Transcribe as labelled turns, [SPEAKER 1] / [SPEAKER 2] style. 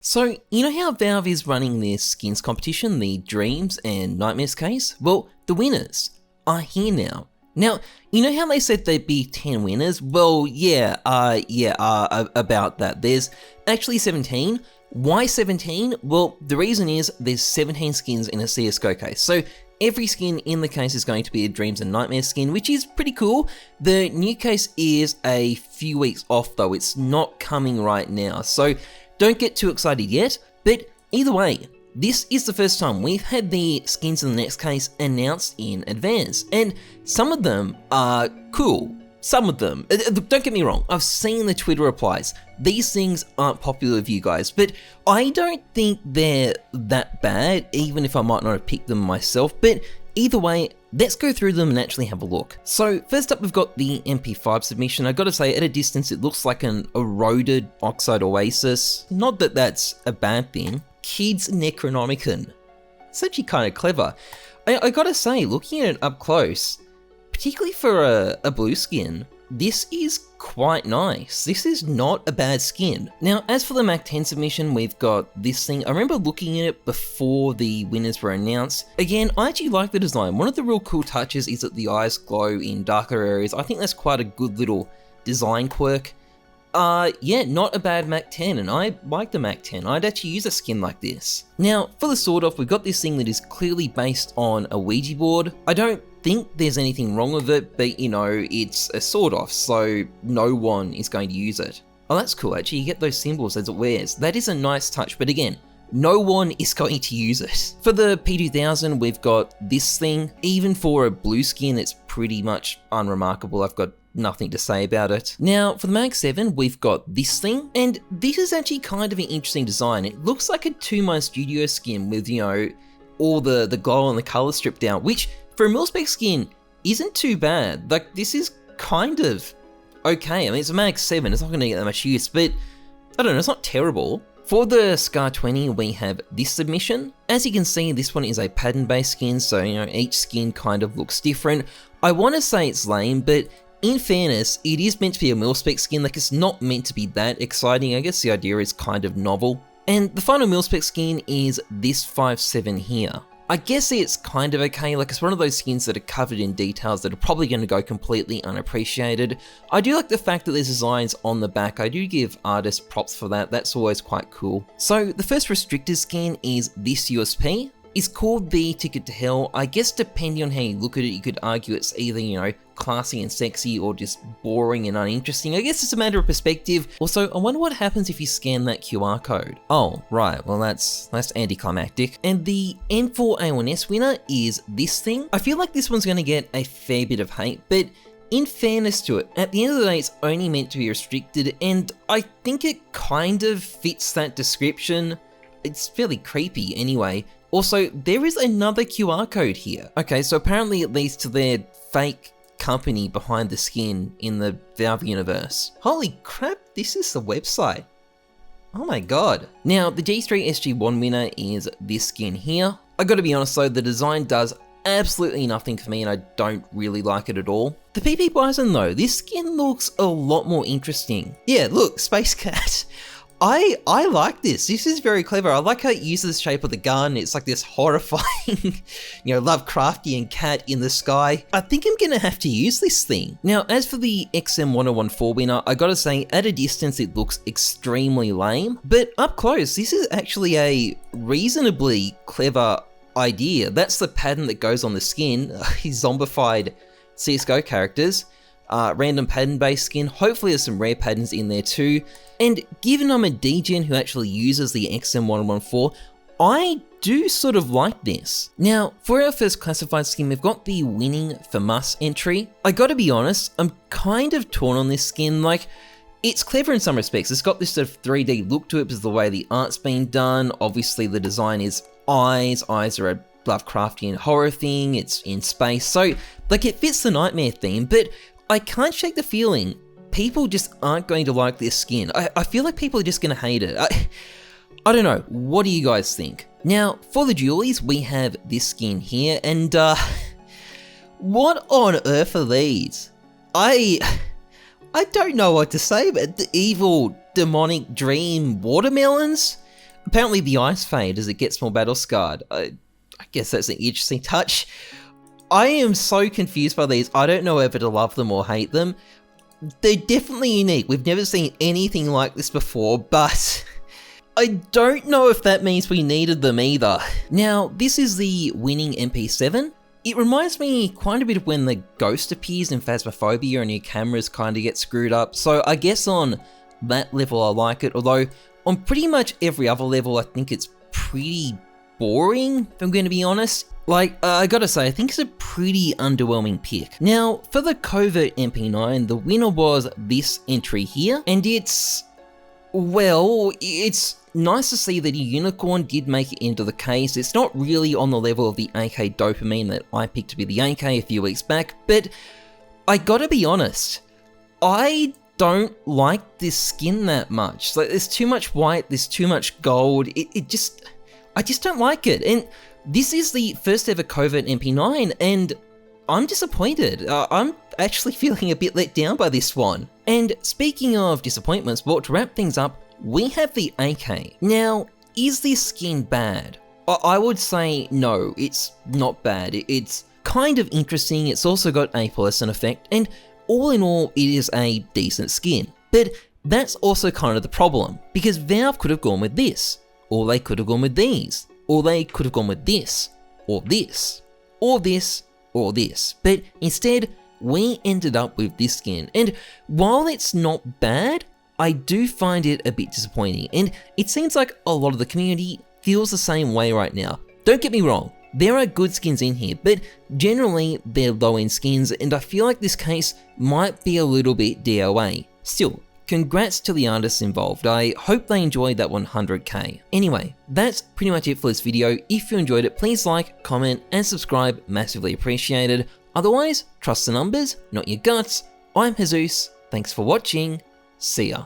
[SPEAKER 1] So, you know how Valve is running their skins competition, the Dreams and Nightmares case? Well, the winners are here now. Now, you know how they said there'd be 10 winners? Well, about that. There's actually 17. Why 17? Well, the reason is there's 17 skins in a CSGO case. So every skin in the case is going to be a Dreams and Nightmares skin, which is pretty cool. The new case is a few weeks off though. It's not coming right now. So don't get too excited yet, but either way, this is the first time we've had the skins in the next case announced in advance, and some of them are cool. Some of them, don't get me wrong, I've seen the Twitter replies. These things aren't popular with you guys, but I don't think they're that bad, even if I might not have picked them myself, but either way, let's go through them and actually have a look. So first up, we've got the MP5 submission. I gotta say, at a distance, it looks like an eroded Oxide Oasis. Not that that's a bad thing. Kids Necronomicon. It's actually kind of clever. I gotta say, looking at it up close, particularly for a blue skin, this is quite nice. This is not a bad skin. Now, as for the Mac 10 submission, we've got this thing. I remember looking at it before the winners were announced. Again, I actually like the design. One of the real cool touches is that the eyes glow in darker areas. I think that's quite a good little design quirk. Yeah, not a bad Mac 10, and I like the Mac 10. I'd actually use a skin like this. Now, for the sword off, we've got this thing that is clearly based on a Ouija board. I don't think there's anything wrong with it, but you know, it's a sword off, so no one is going to use it. Oh, that's cool, actually, you get those symbols as it wears. That is a nice touch, but again, no one is going to use it. For the P2000, we've got this thing. Even for a blue skin, it's pretty much unremarkable. I've got nothing to say about it. Now, for the Mag 7, we've got this thing, and this is actually kind of an interesting design. It looks like a 2My Studio skin with, you know, all the glow and the color stripped out, which for a mil-spec skin isn't too bad. Like, this is kind of okay. I mean, it's a Mag 7, it's not going to get that much use, but I don't know, it's not terrible. For the Scar 20, we have this submission. As you can see, this one is a pattern-based skin, so, you know, each skin kind of looks different. I want to say it's lame, but in fairness, it is meant to be a mil-spec skin. Like, it's not meant to be that exciting. I guess the idea is kind of novel. And the final mil-spec skin is this 5.7 here. I guess it's kind of okay. Like, it's one of those skins that are covered in details that are probably going to go completely unappreciated. I do like the fact that there's designs on the back. I do give artists props for that. That's always quite cool. So the first restricted skin is this USP. It's called the Ticket to Hell. I guess depending on how you look at it, you could argue it's either, you know, classy and sexy or just boring and uninteresting. I guess it's a matter of perspective. Also, I wonder what happens if you scan that QR code. Oh, right, well that's anticlimactic. And the N4A1S winner is this thing. I feel like this one's gonna get a fair bit of hate, but in fairness to it, at the end of the day, it's only meant to be restricted, and I think it kind of fits that description. It's fairly creepy anyway. Also, there is another QR code here. Okay, so apparently it leads to their fake company behind the skin in the Valve universe. Holy crap, this is the website. Oh my god. Now, the G3 SG1 winner is this skin here. I gotta be honest though, the design does absolutely nothing for me and I don't really like it at all. The PP Bison though, this skin looks a lot more interesting. Yeah, look, Space Cat. I like this. This is very clever. I like how it uses the shape of the gun. It's like this horrifying, you know, Lovecraftian cat in the sky. I think I'm gonna have to use this thing. Now, as for the XM1014 winner, I gotta say, at a distance, it looks extremely lame, but up close, this is actually a reasonably clever idea. That's the pattern that goes on the skin. These zombified CSGO characters. Random pattern-based skin. Hopefully there's some rare patterns in there too. And given I'm a degen who actually uses the XM114, I do sort of like this. Now, for our first classified skin, we've got the Winning FAMAS entry. I gotta be honest, I'm kind of torn on this skin. Like, it's clever in some respects. It's got this sort of 3D look to it because of the way the art's been done. Obviously the design is eyes. Eyes are a Lovecraftian horror thing. It's in space. So, like, it fits the nightmare theme, but I can't shake the feeling people just aren't going to like this skin. I feel like people are just going to hate it. I don't know. What do you guys think? Now, for the Dualies, we have this skin here, and what on earth are these? I don't know what to say, but the evil demonic dream watermelons? Apparently the eyes fade as it gets more battle scarred. I guess that's an interesting touch. I am so confused by these. I don't know whether to love them or hate them. They're definitely unique. We've never seen anything like this before, but I don't know if that means we needed them either. Now, this is the winning MP7. It reminds me quite a bit of when the ghost appears in Phasmophobia and your cameras kind of get screwed up, so I guess on that level I like it, although on pretty much every other level I think it's pretty boring, if I'm going to be honest. Like, I gotta say, I think it's a pretty underwhelming pick. Now, for the Covert MP9, the winner was this entry here, and it's, well, it's nice to see that a unicorn did make it into the case. It's not really on the level of the AK Dopamine that I picked to be the AK a few weeks back, but I gotta be honest, I don't like this skin that much. Like, there's too much white, there's too much gold, I just don't like it. And this is the first ever Covert MP9, and I'm disappointed. I'm actually feeling a bit let down by this one. And speaking of disappointments, well, to wrap things up, we have the AK. Now, is this skin bad? I would say no, it's not bad. It's kind of interesting, it's also got a fluorescent effect, and all in all, it is a decent skin. But that's also kind of the problem, because Valve could have gone with this, or they could have gone with these, or they could have gone with this, or this, or this, or this. But instead, we ended up with this skin, and while it's not bad, I do find it a bit disappointing, and it seems like a lot of the community feels the same way right now. Don't get me wrong, there are good skins in here, but generally they're low-end skins, and I feel like this case might be a little bit DOA. Still, congrats to the artists involved. I hope they enjoyed that 100k. Anyway, that's pretty much it for this video. If you enjoyed it, please like, comment, and subscribe, massively appreciated. Otherwise, trust the numbers, not your guts. I'm Jesus, thanks for watching, see ya.